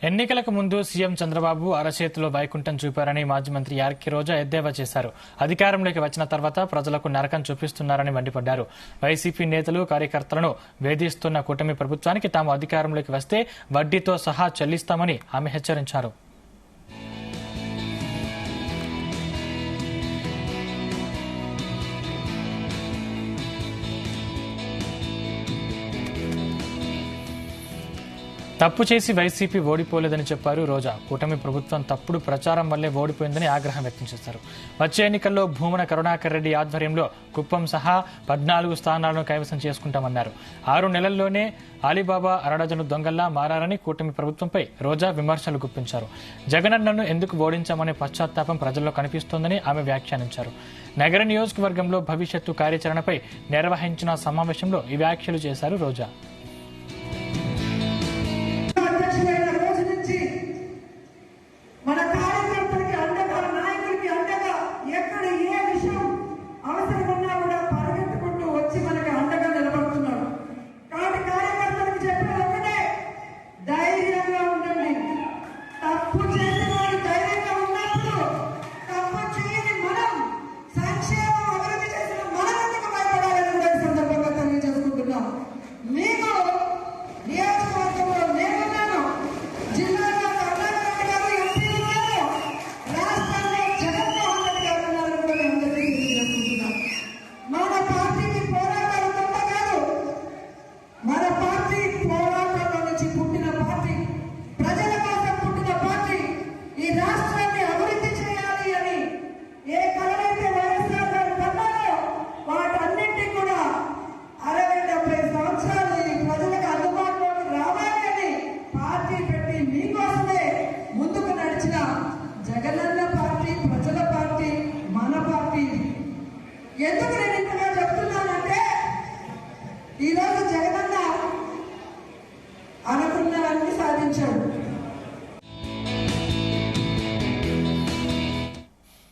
ఎన్నికలకు ముందు సీఎం చంద్రబాబు అరచేతిలో వైకుంఠం చూపారని మాజీ మంత్రి ఆర్కే రోజా ఎద్దేవా చేశారు. అధికారంలోకి వచ్చిన తర్వాత ప్రజలకు నరకం చూపిస్తున్నారని మండిపడ్డారు. వైసీపీ నేతలు, కార్యకర్తలను వేధిస్తున్న కూటమి ప్రభుత్వానికి తాము అధికారంలోకి వస్తే వడ్డీతో సహా చెల్లిస్తామని ఆమె హెచ్చరించారు. తప్పు చేసి వైసీపీ ఓడిపోలేదని చెప్పారు రోజా. కూటమి ప్రభుత్వం తప్పుడు ప్రచారం వల్లే ఓడిపోయిందని ఆగ్రహం వ్యక్తం చేశారు. వచ్చే ఎన్నికల్లో భూమన కరుణాకర్ రెడ్డి ఆధ్వర్యంలో కుప్పం సహా 14 స్థానాలను కైవసం చేసుకుంటామన్నారు. 6 నెలల్లోనే అలీబాబా అరడజను దొంగల్లా మారారని కూటమి ప్రభుత్వంపై రోజా విమర్శలు గుప్పించారు. జగనన్నను ఎందుకు ఓడించామనే పశ్చాత్తాపం ప్రజల్లో కనిపిస్తోందని ఆమె వ్యాఖ్యానించారు. నగర నియోజకవర్గంలో భవిష్యత్తు కార్యాచరణపై నిర్వహించిన సమావేశంలో ఈ వ్యాఖ్యలు చేశారు రోజా.